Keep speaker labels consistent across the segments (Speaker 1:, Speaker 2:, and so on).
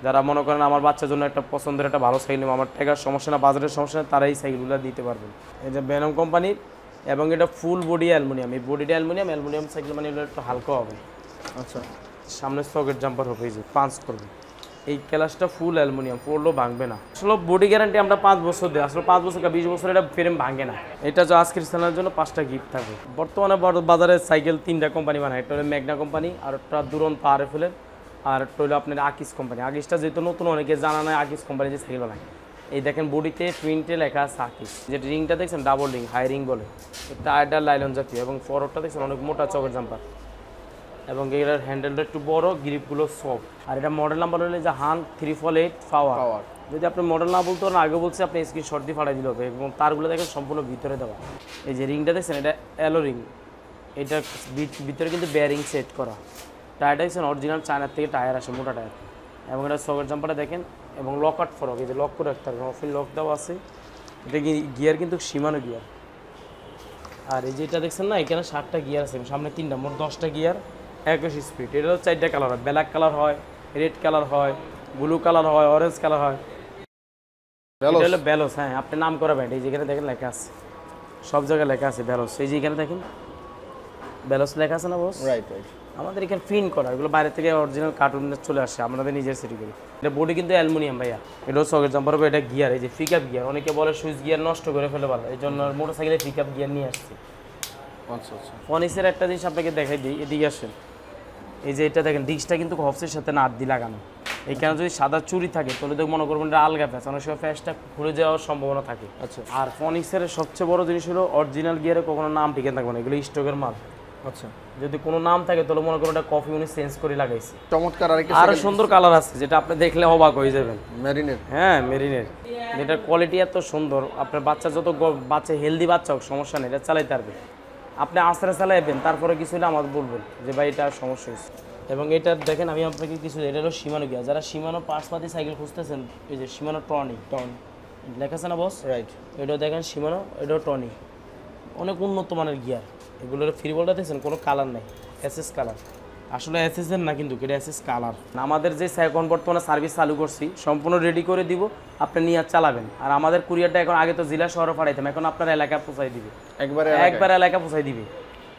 Speaker 1: যারা মনে করেন আমার বাচ্চার জন্য একটা পছন্দের একটা ভালো সাইকেল আমার টাকার সমস্যা না, বাজারের সমস্যা না, তারা এই সাইকেলগুলো দিতে পারবেন। এই যে ভেনম কোম্পানির, এবং এটা ফুল বডি অ্যালুমিনিয়াম। এই বডিটা অ্যালুমিনিয়াম সাইকেল মানে এটা একটু হালকা হবে।
Speaker 2: আচ্ছা,
Speaker 1: সামনে সকেট জাম্পার হবে, এই যে পাঞ্চ করবে। এই ক্লাসটা ফুল অ্যালুমিনিয়াম, পড়লেও ভাঙবে না। আসলে বডি গ্যারান্টি আমরা 5 বছর দিই, আসলে 5 বছর 20 বছর এটা ফ্রেম ভাঙে না। এটা যে আজকের চ্যানেলের জন্য 5টা গিফট থাকবে। বর্তমানে বাজারে সাইকেল 3টা কোম্পানি বানায়, একটা হলো ম্যাগনা কোম্পানি, আর একটা দুরন্ত RFL, আর একটা হলো আপনার আকিস কোম্পানি। আকিসটা যেহেতু নতুন, অনেকে জানা নাই আকিস কোম্পানি যে সাইকেল বানায়। এই দেখেন বডিতে টুইনটে লেখা আছে আকিস, যেটা রিংটা দেখছেন ডাবল রিং, হাই রিং বলে। টায়ারটা লাইলন জাতীয়, এবং ফরওয়ার্ডটা দেখছেন অনেক মোটা চকের জাম্পার, এবং এটার হ্যান্ডেলটা একটু বড়, গ্রিপগুলো সফট। আর এটা মডেল নাম্বার হলে যে হান 348 পাওয়ার। যদি আপনি মডেল না বলতে পারেন, আগে বলছে আপনি স্ক্রিনশট দিয়ে ফাটাই দিলে হবে। এবং তারগুলো দেখেন সম্পূর্ণ ভিতরে দেওয়া। এই যে রিংটা দেখছেন, এটা অ্যালো রিং, এটার ভিতরে কিন্তু বেয়ারিং সেট করা। টায়ারটা দেখছেন অরিজিনাল চায়নার থেকে টায়ার আসে, মোটা টায়ার। এবং এটা সকেট জাম্পারটা দেখেন, এবং লক আউট ফরক, এই যে লক করে রাখতে হবে, অফিল লক দেওয়া আছে। এটা গিয়ার কিন্তু সীমানো গিয়ার। আর এই যেটা দেখছেন না, এখানে 7টা গিয়ার আছে, সামনে 3টা, মোট 10টা গিয়ার, 21 স্পিড। এটা 4টা কালার হয়, ব্ল্যাক কালার হয়, রেড কালার হয়, ব্লু কালার হয়, অরেঞ্জ কালার হয়। এটা হলো ব্যালোস। হ্যাঁ, আপনি নাম করা ব্যান্ড, এই যেখানে দেখেন লেখা আছে, সব জায়গায় লেখা আছে ব্যালোস। এই যে এখানে দেখেন ব্যালোস লেখা আছে না বস?
Speaker 2: Right right.
Speaker 1: আমাদের এখানে প্রিন্ট করা, এগুলো বাইরে থেকে অরিজিনাল কার্টুন চলে আসে, আমাদের নিজের সিটি করি। এটা বডি কিন্তু অ্যালুমিনিয়াম ভাইয়া। এটাও সকেট জাম্পার হবে। এটা গিয়ার, এই যে পিকআপ গিয়ার, অনেকে বলে সুইচ গিয়ার নষ্ট করে ফেলে ভালো, এই জন্য মোটরসাইকেলে পিকআপ গিয়ার নিয়ে আসছি।
Speaker 2: আচ্ছা আচ্ছা।
Speaker 1: ফনিক্সের একটা জিনিস আপনাকে দেখাই দিই, এদিকে আসেন। এই যে এটা দেখেন, ডিস্কটা কিন্তু হবসের সাথে নাট দিয়ে লাগানো। এইখানে যদি সাদা চুরি থাকে তাহলে তো মনে করবেন এটা আলগা প্যাঁচ, অনেক সময় প্যাঁচটা ঘুরে যাওয়ার সম্ভাবনা থাকে।
Speaker 2: আচ্ছা।
Speaker 1: আর ফনিক্সের সবচেয়ে বড় জিনিস হলো অরিজিনাল গিয়ারে কখনো নাম টিকে থাকবে না, এগুলো স্টকের মাল।
Speaker 2: আচ্ছা,
Speaker 1: যদি কোনো নাম থাকে তাহলে মনে করুন এটা কফি উনি চেঞ্জ করে লাগাইছে।
Speaker 2: চমৎকার।
Speaker 1: আরো সুন্দর কালার আছে, যেটা আপনি দেখলে অবাক হয়ে যাবেন।
Speaker 2: মেরিনের।
Speaker 1: হ্যাঁ, মেরিনের। এটার কোয়ালিটি এত সুন্দর, আপনার বাচ্চা যত বাচ্চা হেলদি বাচ্চা হোক সমস্যা নেই, এটা চালাইতে পারবে। আপনি আস্তে চালাইবেন, তারপরে কিছু হলে আমাকে বলবেন যে ভাই এটা সমস্যা হয়েছে। এবং এটা দেখেন, আমি আপনাকে কিছু, এটা হলো সীমানো গিয়ার। যারা সীমানো পার্সপাতি সাইকেল খুঁজতেছেন, এই যে সীমানো টনি লেখা আছে না বস?
Speaker 2: রাইট।
Speaker 1: এটাও দেখেন সীমানো, এটাও টনি, অনেক উন্নত মানের গিয়ার। এগুলোর ফ্রিবলটা দেখছেন কোনো কালার নেই, এসএস কালার। আসলে এসএস এর না, কিন্তু এটা এসএস কালার। আমাদের যে এখন বর্তমানে সার্ভিস চালু করছি, সম্পূর্ণ রেডি করে দিব, আপনি নিয়ে চালাবেন। আর আমাদের কুরিয়ারটা এখন, আগে তো জেলা শহরে পাঠাইতাম, এখন আপনার এলাকায় পৌঁছাই দিবে, একবার এলাকা পৌঁছাই দিবে।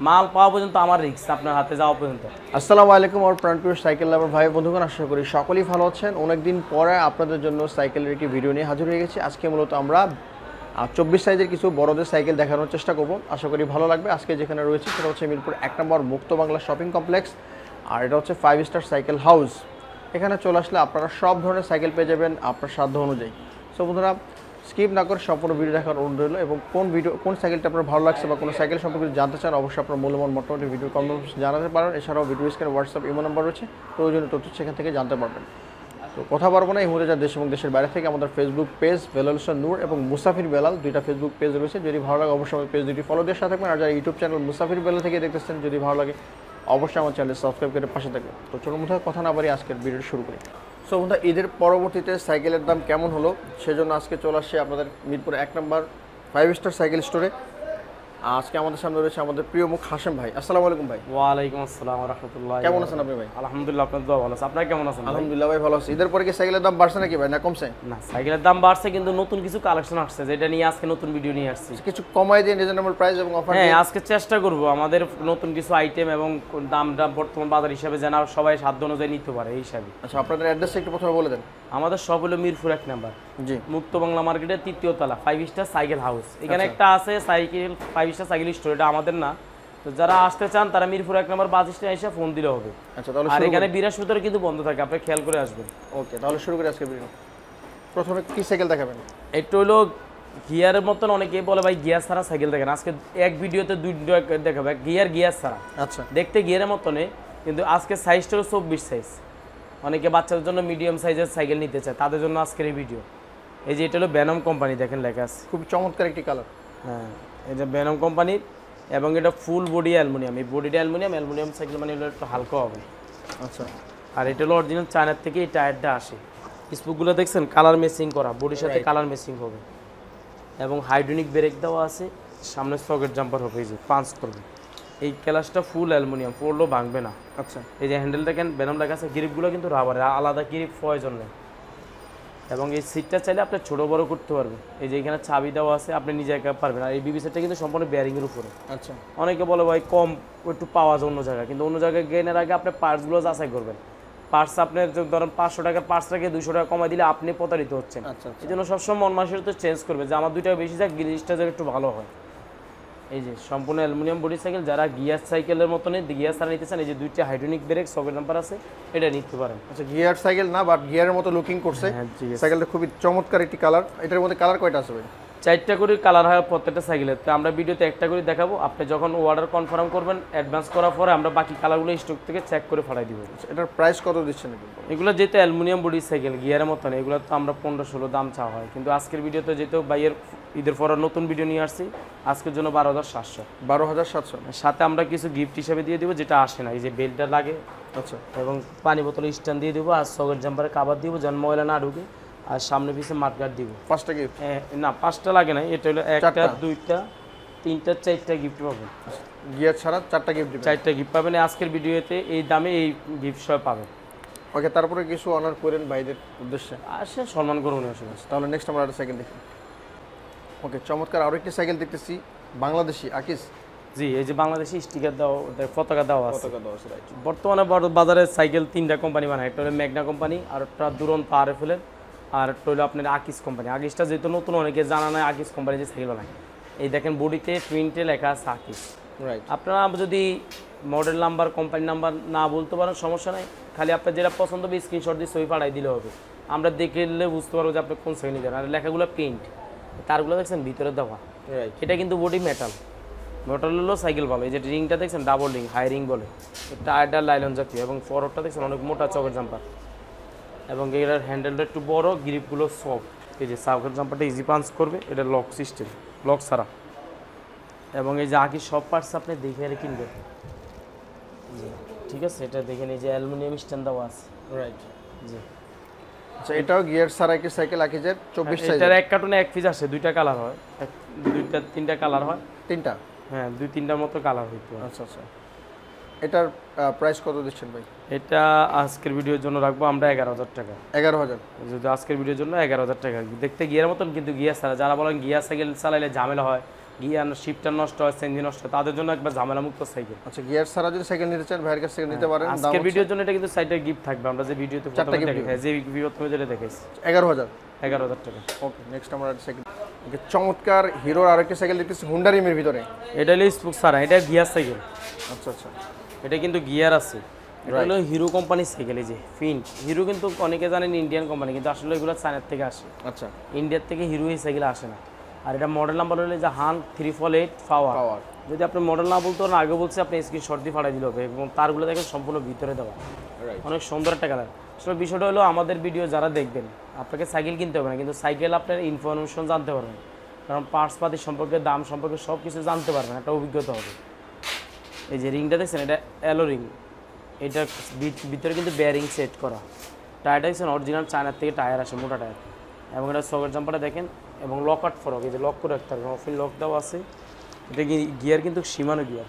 Speaker 1: মাল পাওয়া পর্যন্ত আমার রিস্ক, আপনার হাতে যাওয়া পর্যন্ত।
Speaker 2: আসসালামু আলাইকুম আমার প্রাণপ্রিয় সাইকেল লাভার ভাই বন্ধুগণ, আশা করি সকলেই ভালো আছেন। অনেকদিন পরে আপনাদের জন্য সাইকেলের একটি ভিডিও নিয়ে হাজির হয়ে গেছি। আজকে মূলত আমরা 24 সাইজের কিছু বড়দের সাইকেল দেখানোর চেষ্টা করব, আশা করি ভালো লাগবে। আজকে যেখানে রয়েছে সেটা হচ্ছে মিরপুর 1 নম্বর মুক্ত বাংলা শপিং কমপ্লেক্স, আর এটা হচ্ছে 5 স্টার সাইকেল হাউস। এখানে চলে আসলে আপনারা সব ধরনের সাইকেল পেয়ে যাবেন আপনার সাধ্য অনুযায়ী। সো বন্ধুরা, স্কিপ না করে সম্পূর্ণ ভিডিও দেখার অনুরোধ রইল। এবং কোন সাইকেলটা আপনার ভালো লাগছে বা কোনো সাইকেল সম্পর্কে জানতে চান, অবশ্যই আপনার মূল্যবান মোটামুটি ভিডিও কমেন্ট জানাতে পারেন। এছাড়াও ভিডিও স্ক্রিনে হোয়াটসঅ্যাপ ইমো নাম্বার রয়েছে, প্রয়োজনীয় তথ্য সেখান থেকে জানতে পারবেন। তো কথা বলবো না, এই মুহূর্তে যা দেশ এবং দেশের বাইরে থেকে আমাদের ফেসবুক পেজ বেলাল হোসেন নূর এবং মুসাফির বেলাল, দুইটা ফেসবুক পেজ রয়েছে। যদি ভালো লাগে অবশ্যই আমার পেজ দুটি ফলো দিয়ে সাথে থাকবেন। আর যারা ইউটিউব চ্যানেল মুসাফির বেলাল থেকে দেখতেছেন, যদি ভালো লাগে অবশ্যই আমার চ্যানেল সাবস্ক্রাইব করে পাশে থাকবেন। তো চলুন বন্ধুরা, কথা না বাড়িয়ে আজকের ভিডিওটি শুরু করি। সো বন্ধুরা, ঈদের পরবর্তীতে সাইকেলের দাম কেমন হলো সেজন্য আজকে চলে আসছে আপনাদের মিরপুর 1 নম্বর 5 স্টার সাইকেল স্টোরে। আজকে আমাদের সামনে রয়েছে আমাদের প্রিয় মুখ হাশেম ভাই। আসসালামু আলাইকুম ভাই।
Speaker 1: ওয়ালাইকুম আসসালাম ওয়া রাহমাতুল্লাহি।
Speaker 2: কেমন আছেন আপনি ভাই?
Speaker 1: আলহামদুলিল্লাহ, আপনার দোয়া ভালো আছে। আপনারা কেমন আছেন?
Speaker 2: আলহামদুলিল্লাহ ভাই, ভালো আছি। ঈদের পরে কি সাইকেলের দাম বাড়ছে নাকি ভাই, না কমছে?
Speaker 1: না, সাইকেলের দাম বাড়ছে, কিন্তু নতুন কিছু কালেকশন আসছে, যেটা নিয়ে আজকে নতুন ভিডিও নিয়ে আসছি।
Speaker 2: কিছু কমাই দিয়ে রিজনেবল প্রাইস এবং অফার।
Speaker 1: হ্যাঁ, আজকে চেষ্টা করব আমাদের নতুন কিছু আইটেম এবং দামটা বর্তমান বাজার হিসাবে যেন সবাই সাধ্য অনুযায়ী নিতে পারে এই হিসাবে।
Speaker 2: আচ্ছা, আপনাদের অ্যাড্রেসটা একটু প্রথমে বলে দেন।
Speaker 1: আমাদের সব হলো মিরপুর 1 নাম্বার
Speaker 2: জি,
Speaker 1: মুক্ত বাংলা মার্কেটের 3য় তলা 5 স্টার সাইকেল হাউস। এখানে একটা আছে সাইকেল 5 স্টার সাইকেল স্টোর, এটা আমাদের না। তো যারা আসতে চান তারা মিরপুর 1 নম্বর বাস স্ট্যান্ডে এসে ফোন দিলে হবে।
Speaker 2: আচ্ছা তাহলে
Speaker 1: আর এখানে বৃহস্পতিবার কিন্তু বন্ধ থাকে, আপনি খেয়াল করে আসবেন।
Speaker 2: ওকে, তাহলে শুরু করি আজকে ভিডিও। প্রথমে কি সাইকেল দেখাবেন?
Speaker 1: একটু হলো গিয়ারের মতন, অনেকে বলে ভাই গিয়ার ছাড়া সাইকেল দেখেন। আজকে এক ভিডিওতে দুইটা দেখাবে গিয়ার ছাড়া।
Speaker 2: আচ্ছা,
Speaker 1: দেখতে গিয়ারের মতনই, কিন্তু আজকে সাইজটা হলো 24 সাইজ। অনেকে বাচ্চাদের জন্য মিডিয়াম সাইজের সাইকেল নিতে চায়, তাদের জন্য আজকের এই ভিডিও। এই যে এটা হলো ভেনম কোম্পানি, দেখেন লেখা আছে,
Speaker 2: খুব চমৎকার একটি কালার।
Speaker 1: হ্যাঁ, এই যে ভেনম কোম্পানির, এবং এটা ফুল বডি অ্যালুমিনিয়াম। এই বডিটা অ্যালুমিনিয়াম সাইকেল মানে এগুলো একটু হালকা হবে।
Speaker 2: আচ্ছা,
Speaker 1: আর এটা হলো অরিজিনাল চায়নার থেকে এই টায়ারটা আসে। স্পুকগুলো দেখছেন কালার মেসিং করা, বডির সাথে কালার মেসিং হবে, এবং হাইড্রোলিক ব্রেক দেওয়া আছে। সামনে সকেট জাম্পার হবে, এই যে পাঞ্চ করবে। এই ক্যালাসটা ফুল অ্যালুমিনিয়াম, পড়লেও ভাঙবে না।
Speaker 2: আচ্ছা,
Speaker 1: এই যে হ্যান্ডেলটা কেন বেনাম লেখা আছে, গ্রিপগুলো কিন্তু রাবারের, আলাদা গ্রিপ প্রয়োজন নেই। এবং এই সিটটা চাইলে আপনি ছোটো বড় করতে পারবেন। এই যে এখানে চাবি দেওয়া আছে, আপনি নিজে একা পারবেন। আর এই বিবি সেটটা কিন্তু সম্পূর্ণ বেয়ারিংয়ের উপরে।
Speaker 2: আচ্ছা,
Speaker 1: অনেকে বলে ভাই কম একটু পাওয়া যায় অন্য জায়গায়, কিন্তু অন্য জায়গায় গেনের আগে আপনি পার্টসগুলো যাচাই করবেন। পার্টস আপনি ধরেন 500 টাকার পার্টস রেখে 200 টাকা কমাই দিলে আপনি প্রতারিত হচ্ছেন।
Speaker 2: আচ্ছা,
Speaker 1: এই জন্য সবসময় মন মাসের তো চেঞ্জ করবে যে আমার 2 টাকা বেশি যাক, জিনিসটা যেন একটু ভালো হয়। এই যে সম্পূর্ণ অ্যালুমিনিয়াম বডি সাইকেল, যারা গিয়ার সাইকেলের মতনই গিয়ার ছাড়া নিতে চান, এই যে 2টা হাইড্রোলিক ব্রেক সকেট নাম্বার আছে, এটা নিতে পারেন।
Speaker 2: আচ্ছা, গিয়ার সাইকেল না, বাট গিয়ারের মতো লুকিং করছে।
Speaker 1: হ্যাঁ, জি।
Speaker 2: সাইকেলটা খুবই চমৎকার একটি কালার। এটার মধ্যে কালার কয়টা আছে ভাই?
Speaker 1: 4টা করে কালার হয় প্রত্যেকটা সাইকেলের। তো আমরা ভিডিওতে একটা করে দেখাবো, আপনি যখন অর্ডার কনফার্ম করবেন অ্যাডভান্স করার পরে আমরা বাকি কালারগুলো স্টক থেকে চেক করে পাঠিয়ে দিব।
Speaker 2: এটার প্রাইস কত দিচ্ছেন?
Speaker 1: এগুলো যেহেতু অ্যালুমিনিয়াম বডি সাইকেল গিয়ারের মতন, এগুলো তো আমরা 15-16 দাম চাওয়া হয়, কিন্তু আজকের ভিডিওতে যেহেতু বাইয়ের ঈদের পর নতুন ভিডিও নিয়ে আসছি, আজকের জন্য 12,700।
Speaker 2: 12,700।
Speaker 1: সাথে আমরা কিছু গিফট হিসাবে দিয়ে দিব, যেটা আসে না, এই যে বেল্টটা লাগে।
Speaker 2: আচ্ছা,
Speaker 1: এবং পানি বোতল স্ট্যান্ড দিয়ে দিব, আর সকেট জাম্পারে কাভার দিব যেন ময়লা না ঢুকে, আর সামনে পিছে মাঠগার্ড দিব।
Speaker 2: 5টা গিফট?
Speaker 1: না, 5টা লাগে না, এটা হলো 1টা 2টা 3টা 4টা গিফট পাবেন।
Speaker 2: গিয়ার ছাড়া 4টা গিফট দিবেন?
Speaker 1: 4টা গিফট পাবেন আজকের ভিডিওতে, এই দামে এই গিফট সব পাবেন।
Speaker 2: ওকে, তারপরে কিছু অনার করেন ভাইদের উদ্দেশ্যে।
Speaker 1: আসে সম্মান করুন আসলে।
Speaker 2: তাহলে নেক্সট আমরা একটা সাইকেল দেখি। ওকে, চমৎকার আরো একটি সাইকেল দেখতেছি, বাংলাদেশি আকিস।
Speaker 1: জি, এই যে বাংলাদেশি স্টিকার দাও, পতাকা দেওয়া আছে।
Speaker 2: পতাকা দেওয়া আছে, রাইট।
Speaker 1: বর্তমানে বাজারে সাইকেল 3টা কোম্পানি বানায়, একটা হলো ম্যাগনা কোম্পানি, আর একটা দুরন্ত আরএফএল, আর একটা হলো আপনার আকিস কোম্পানি। আকিসটা যেহেতু নতুন, অনেকে জানা নাই আকিস কোম্পানি যে সাইকেল বানায়। এই দেখেন বডিতে প্রিন্টে লেখা আছে আকিস,
Speaker 2: রাইট।
Speaker 1: আপনারা যদি মডেল নাম্বার কোম্পানি নাম্বার না বলতে পারেন সমস্যা নাই, খালি আপনার যেটা পছন্দ হবে স্ক্রিনশট দিয়ে ছবি পাঠাই দিলে হবে, আমরা দেখলে বুঝতে পারবো যে আপনি কোন সাইকেল নিতে। আর লেখাগুলো প্রিন্ট, তারগুলো দেখছেন ভিতরে দেওয়া,
Speaker 2: রাইট।
Speaker 1: এটা কিন্তু বডি মেটাল। মেটাল হলো সাইকেল ভালো। এই যে রিংটা দেখছেন ডাবল রিং, হাই রিং বলে, টায়ারটা লাইলন জাতীয়, এবং ফরওয়ার্ডটা দেখছেন অনেক মোটা চকের জাম্পার, এবং এটার হ্যান্ডেলটা একটু বড়, গ্রিপগুলো সফট। এই যে সাউকের জাম্পারটা ইজি পাঞ্চ করবে, এটা লক সিস্টেম, লক ছাড়া। এবং এই যে আগে সব পার্টস আপনি দেখে আর কিনবেন, ঠিক আছে? এটা দেখেন এই যে অ্যালুমিনিয়াম স্ট্যান্ড দেওয়া আছে,
Speaker 2: রাইট।
Speaker 1: জি।
Speaker 2: আচ্ছা, এটাও গিয়ার ছাড়া একটি সাইকেল আকিজের 24 সাইজ।
Speaker 1: এটার এক কার্টুনে এক পিস আসে, 2টা কালার হয়, 2টা 3টা কালার হয়।
Speaker 2: 3টা?
Speaker 1: হ্যাঁ, 2-3টার মতো কালার হইতো।
Speaker 2: আচ্ছা, আচ্ছা। এটার প্রাইস কত দিচ্ছেন ভাই?
Speaker 1: এটা আজকের ভিডিওর জন্য রাখবো আমরা 11,000 টাকা।
Speaker 2: 11,000?
Speaker 1: যদি আজকের ভিডিওর জন্য 11,000 টাকা। দেখতে গিয়ার মতন, কিন্তু গিয়ার ছাড়া। যারা বলেন গিয়ার সাইকেল চালাইলে ঝামেলা হয়, গিয়ার শিফটার নষ্ট হয়, চেঞ্জি নষ্ট হয়, তাদের জন্য একবার ঝামেলা মুক্ত সাইকেল।
Speaker 2: আচ্ছা, গিয়ার ছাড়া যদি সাইকেল নিতে চান ভাইয়ের কাছ থেকে নিতে পারেন। দাম
Speaker 1: আজকের ভিডিওর জন্য এটা কিন্তু সাইডে গিফট থাকবে, আমরা যে ভিডিওতে প্রথমে দেখাই, যে ভিডিওতে যেটা দেখাইছি।
Speaker 2: 11,000?
Speaker 1: 11,000 টাকা।
Speaker 2: ওকে, নেক্সট আমরা একটা সাইকেল। ওকে, চমৎকার হিরোর আরেকটি সাইকেল দেখতেছি, হুন্ডা রিমের ভিতরে।
Speaker 1: এটা হলো স্পোক ছাড়া, এটা গিয়ার সাইকেল।
Speaker 2: আচ্ছা, আচ্ছা।
Speaker 1: এটা কিন্তু গিয়ার আছে। এটা হলো হিরো কোম্পানির সাইকেল। এই যে ফিন্ট হিরো, কিন্তু অনেকে জানেন ইন্ডিয়ান কোম্পানি, কিন্তু আসলে এগুলো চায়নার থেকে আসে।
Speaker 2: আচ্ছা,
Speaker 1: ইন্ডিয়ার থেকে হিরো এই সাইকেল আসে না। আর এটা মডেল নাম্বার হলো যে হান 348 পাওয়ার। যদি আপনি মডেল না বলতে পারেন, আগে বলছি আপনি স্ক্রিনশট দিয়ে পাঠিয়ে দিলে হবে। এবং তারগুলো দেখেন সম্পূর্ণ ভিতরে দেওয়া, অনেক সুন্দর একটা কালার। আসলে বিষয়টা হলো আমাদের ভিডিও যারা দেখবেন, আপনাকে সাইকেল কিনতে হবে না, কিন্তু সাইকেল আপনার ইনফরমেশন জানতে পারবেন, কারণ পার্টস পাতি সম্পর্কে, দাম সম্পর্কে সব কিছু জানতে পারবেন, একটা অভিজ্ঞতা হবে। এই যে রিংটা দেখছেন, এটা অ্যালো রিং, এটা ভিতরে কিন্তু বেয়ারিং সেট করা। টায়ারটা দেখছেন অরিজিনাল চায়নার থেকে টায়ার আসে, মোটা টায়ার। এবং এটা সকেট জাম্পারটা দেখেন, এবং লক আউট ফরক, এই যে লক করে রাখতে পারবেন, অফিল লক দেওয়া আছে। এটা গিয়ার কিন্তু সীমানো গিয়ার।